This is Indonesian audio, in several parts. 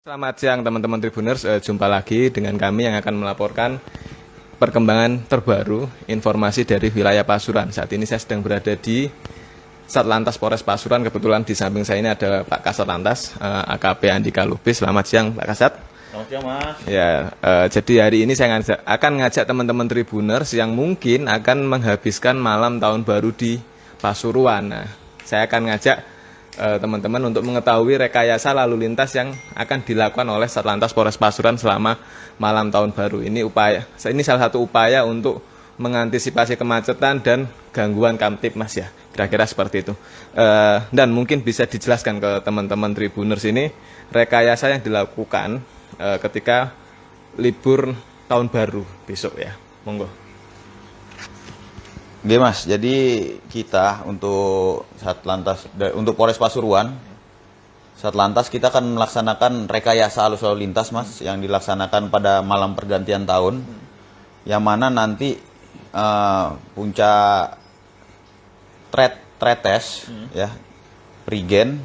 Selamat siang teman-teman Tribuners, jumpa lagi dengan kami yang akan melaporkan perkembangan terbaru informasi dari wilayah Pasuruan. Saat ini saya sedang berada di Satlantas Polres Pasuruan. Kebetulan di samping saya ini ada Pak Kasat Lantas AKP Andika Lubis. Selamat siang Pak Kasat. Selamat siang Mas. Ya, jadi hari ini saya akan ngajak teman-teman Tribuners yang mungkin akan menghabiskan malam tahun baru di Pasuruan. Nah, saya akan ngajak teman-teman untuk mengetahui rekayasa lalu lintas yang akan dilakukan oleh Satlantas Polres Pasuruan selama malam tahun baru. Ini salah satu upaya untuk mengantisipasi kemacetan dan gangguan Kamtibmas ya, kira-kira seperti itu. Dan mungkin bisa dijelaskan ke teman-teman Tribuners ini rekayasa yang dilakukan ketika libur tahun baru besok ya. Monggo. Oke Mas, jadi kita untuk untuk Polres Pasuruan, Satlantas kita akan melaksanakan rekayasa arus lalu lintas Mas, yang dilaksanakan pada malam pergantian tahun, yang mana nanti puncak tretes ya, prigen,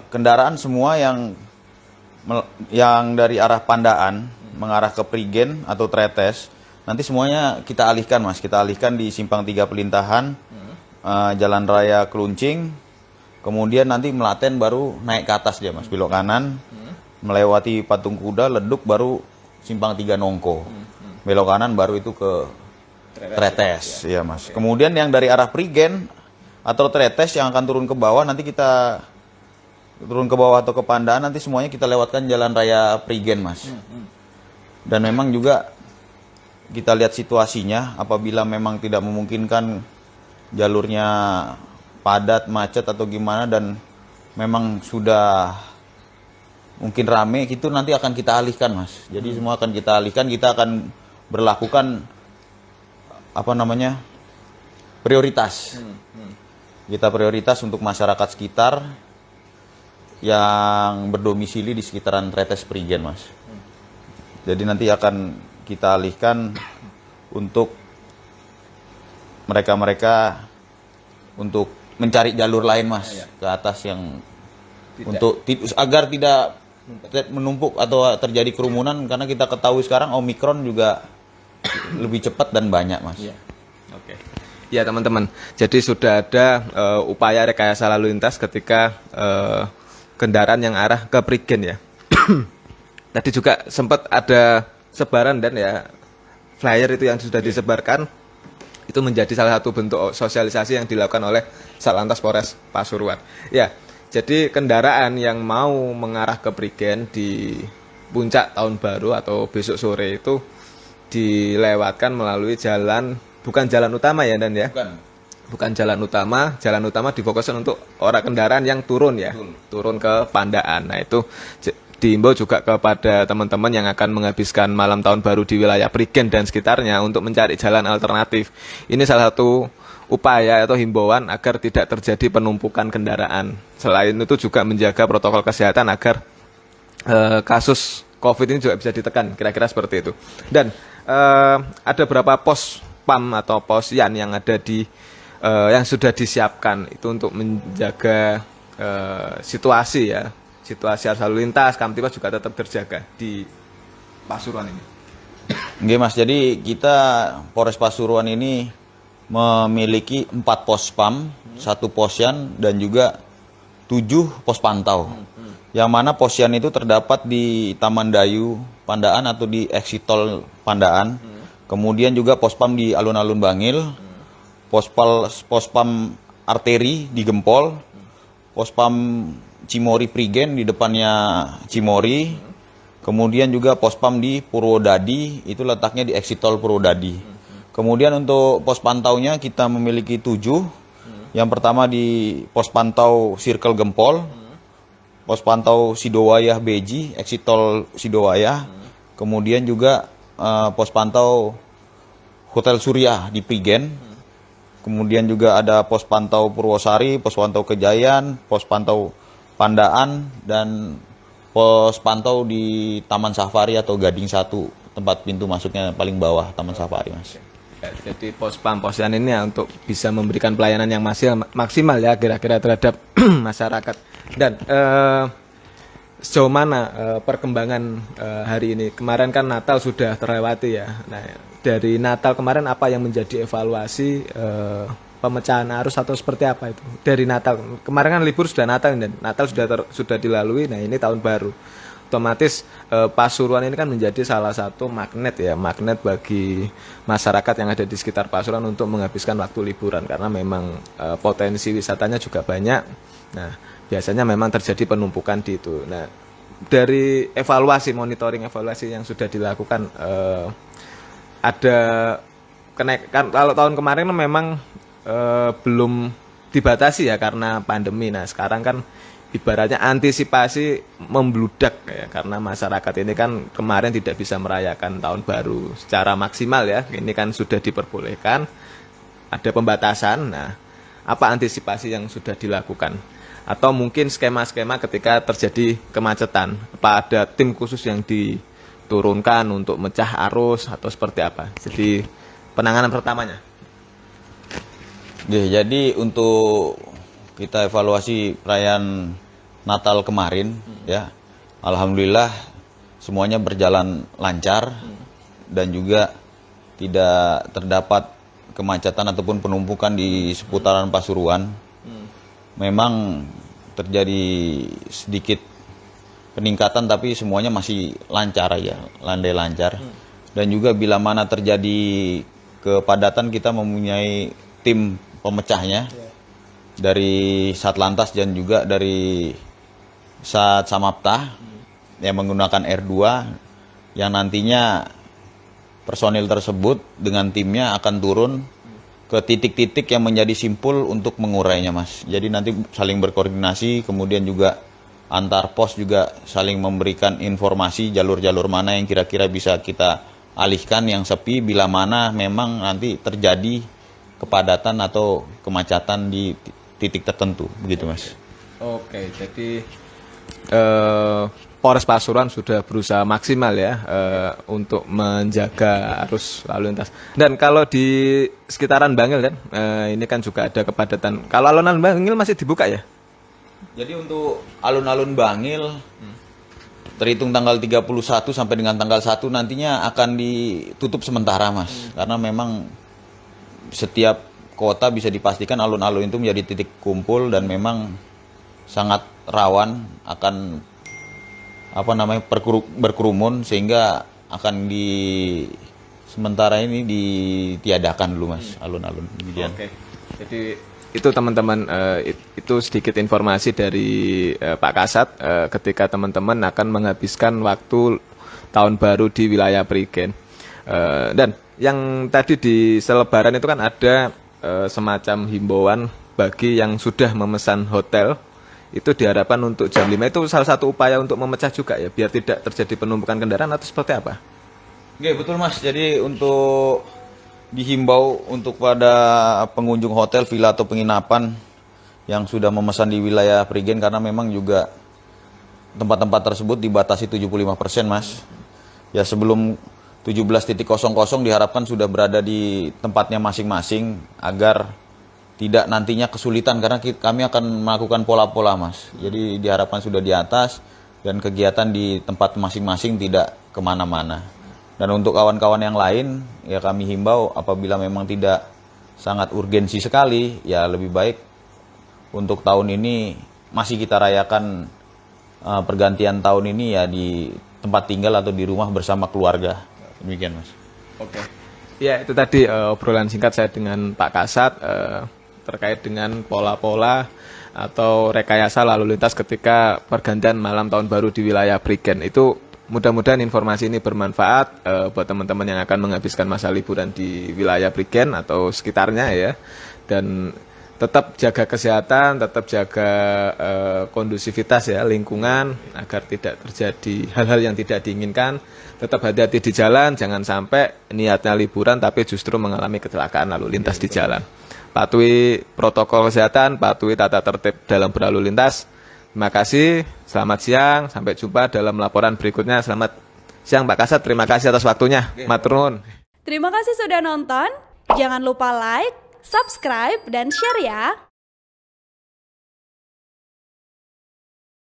kendaraan semua yang dari arah Pandaan mengarah ke prigen atau tretes, nanti semuanya kita alihkan Mas, kita alihkan di simpang 3 pelintahan, Jalan Raya Keluncing, kemudian nanti Melaten baru naik ke atas dia Mas, belok kanan, melewati Patung Kuda, Leduk baru simpang 3 Nongko, belok kanan baru itu ke Tretes ya Mas. Kemudian yang dari arah Prigen atau Tretes yang akan turun ke bawah, nanti kita turun ke bawah atau ke Pandaan, nanti semuanya kita lewatkan Jalan Raya Prigen Mas. Dan memang juga kita lihat situasinya, apabila memang tidak memungkinkan jalurnya padat, macet atau gimana, dan memang sudah mungkin rame, itu nanti akan kita alihkan Mas. Jadi semua akan kita alihkan, kita akan berlakukan prioritas. Kita prioritas untuk masyarakat sekitar yang berdomisili di sekitaran Tretes Prigen Mas. Jadi nanti akan kita alihkan untuk mereka untuk mencari jalur lain Mas, ke atas yang agar tidak menumpuk atau terjadi kerumunan, karena kita ketahui sekarang Omikron juga lebih cepat dan banyak Mas. Oke. Ya teman-teman, jadi sudah ada upaya rekayasa lalu lintas ketika kendaraan yang arah ke Prigen ya. Tadi juga sempat ada sebaran dan ya flyer itu yang sudah disebarkan itu menjadi salah satu bentuk sosialisasi yang dilakukan oleh Satlantas Polres Pasuruan. Ya, jadi kendaraan yang mau mengarah ke Prigen di puncak tahun baru atau besok sore itu dilewatkan melalui bukan jalan utama ya Dan ya. Bukan jalan utama difokuskan untuk orang kendaraan yang turun ya, turun ke Pandaan. Nah itu diimbau juga kepada teman-teman yang akan menghabiskan malam tahun baru di wilayah Prigen dan sekitarnya untuk mencari jalan alternatif. Ini salah satu upaya atau himbauan agar tidak terjadi penumpukan kendaraan. Selain itu juga menjaga protokol kesehatan agar kasus COVID ini juga bisa ditekan, kira-kira seperti itu. Dan ada beberapa pos PAM atau pos YAN yang ada yang sudah disiapkan itu untuk menjaga situasi arus lalu lintas, Kamtibmas juga tetap terjaga di Pasuruan ini. Oke Mas, jadi kita Polres Pasuruan ini memiliki 4 pos PAM, 1 posyan dan juga 7 pos pantau. Yang mana posyan itu terdapat di Taman Dayu Pandaan atau di exit tol Pandaan. Kemudian juga pos PAM di alun-alun Bangil, pos PAM arteri di Gempol, pos PAM Cimori Prigen di depannya Cimori, kemudian juga pos PAM di Purwodadi, itu letaknya di exit tol Purwodadi. Kemudian untuk pos pantaunya kita memiliki 7. Yang pertama di pos pantau Circle Gempol, pos pantau Sidowayah Beji, exit tol Sidowayah, kemudian juga pos pantau Hotel Surya di Prigen, kemudian juga ada pos pantau Purwosari, pos pantau Kejayan, pos pantau Pandaan, dan pos pantau di Taman Safari atau Gading 1, tempat pintu masuknya paling bawah Taman Safari Mas. Jadi pos PAM posyan ini ya untuk bisa memberikan pelayanan yang maksimal ya kira-kira terhadap masyarakat. Dan sejauh mana perkembangan hari ini? Kemarin kan Natal sudah terlewati ya. Nah, dari Natal kemarin apa yang menjadi evaluasi pemecahan arus atau seperti apa itu? Dari Natal kemarin kan libur sudah Natal dan Natal sudah dilalui. Nah, ini tahun baru. Otomatis Pasuruan ini kan menjadi salah satu magnet bagi masyarakat yang ada di sekitar Pasuruan untuk menghabiskan waktu liburan karena memang potensi wisatanya juga banyak. Nah, biasanya memang terjadi penumpukan di itu. Nah, dari monitoring evaluasi yang sudah dilakukan ada kenaikan. Kalau tahun kemarin memang belum dibatasi ya karena pandemi. Nah, sekarang kan ibaratnya antisipasi membludak ya karena masyarakat ini kan kemarin tidak bisa merayakan tahun baru secara maksimal ya. Ini kan sudah diperbolehkan, ada pembatasan. Nah, apa antisipasi yang sudah dilakukan? Atau mungkin skema-skema ketika terjadi kemacetan, apa ada tim khusus yang diturunkan untuk mecah arus atau seperti apa? Jadi penanganan pertamanya. Jadi untuk kita evaluasi perayaan Natal kemarin ya, alhamdulillah semuanya berjalan lancar dan juga tidak terdapat kemacetan ataupun penumpukan di seputaran Pasuruan. Memang terjadi sedikit peningkatan tapi semuanya masih lancar ya, landai lancar. Dan juga bila mana terjadi kepadatan kita mempunyai tim pemecahnya dari Satlantas dan juga dari Sat Samapta yang menggunakan R2 yang nantinya personil tersebut dengan timnya akan turun ke titik-titik yang menjadi simpul untuk mengurainya, Mas. Jadi nanti saling berkoordinasi, kemudian juga antar pos juga saling memberikan informasi jalur-jalur mana yang kira-kira bisa kita alihkan yang sepi bila mana memang nanti terjadi kepadatan atau kemacetan di titik tertentu, begitu, Mas. Oke, jadi Polres Pasuruan sudah berusaha maksimal ya untuk menjaga arus lalu lintas. Dan kalau di sekitaran Bangil kan, ini kan juga ada kepadatan. Kalau alun-alun Bangil masih dibuka ya? Jadi untuk alun-alun Bangil terhitung tanggal 31 sampai dengan tanggal 1 nantinya akan ditutup sementara, Mas. Karena memang setiap kota bisa dipastikan alun-alun itu menjadi titik kumpul dan memang sangat rawan akan berkerumun sehingga akan sementara ini ditiadakan dulu, Mas, alun-alun. Oke. Jadi itu teman-teman itu sedikit informasi dari Pak Kasat ketika teman-teman akan menghabiskan waktu tahun baru di wilayah Prigen. Dan yang tadi di selebaran itu kan ada semacam himbauan bagi yang sudah memesan hotel. Itu diharapkan untuk jam 5 itu salah satu upaya untuk memecah juga ya, biar tidak terjadi penumpukan kendaraan atau seperti apa? Oke, betul, Mas. Jadi untuk dihimbau untuk pada pengunjung hotel, villa atau penginapan yang sudah memesan di wilayah Prigen karena memang juga tempat-tempat tersebut dibatasi 75%, Mas. Ya sebelum 17.00 diharapkan sudah berada di tempatnya masing-masing agar tidak nantinya kesulitan karena kami akan melakukan pola-pola, Mas. Jadi diharapkan sudah di atas dan kegiatan di tempat masing-masing tidak kemana-mana. Dan untuk kawan-kawan yang lain, ya kami himbau apabila memang tidak sangat urgensi sekali, ya lebih baik untuk tahun ini masih kita rayakan pergantian tahun ini ya di tempat tinggal atau di rumah bersama keluarga. Demikian, Mas. Oke. Ya, itu tadi obrolan singkat saya dengan Pak Kasat terkait dengan pola-pola atau rekayasa lalu lintas ketika pergantian malam tahun baru di wilayah Prigen. Itu mudah-mudahan informasi ini bermanfaat buat teman-teman yang akan menghabiskan masa liburan di wilayah Prigen atau sekitarnya ya. Dan tetap jaga kesehatan, tetap jaga kondusivitas ya, lingkungan agar tidak terjadi hal-hal yang tidak diinginkan. Tetap hati-hati di jalan, jangan sampai niatnya liburan tapi justru mengalami kecelakaan lalu lintas di jalan. Patuhi protokol kesehatan, patuhi tata tertib dalam berlalu lintas. Terima kasih, selamat siang, sampai jumpa dalam laporan berikutnya. Selamat siang Pak Kasat, terima kasih atas waktunya. Matur nuwun. Terima kasih sudah nonton, jangan lupa like, subscribe, dan share ya.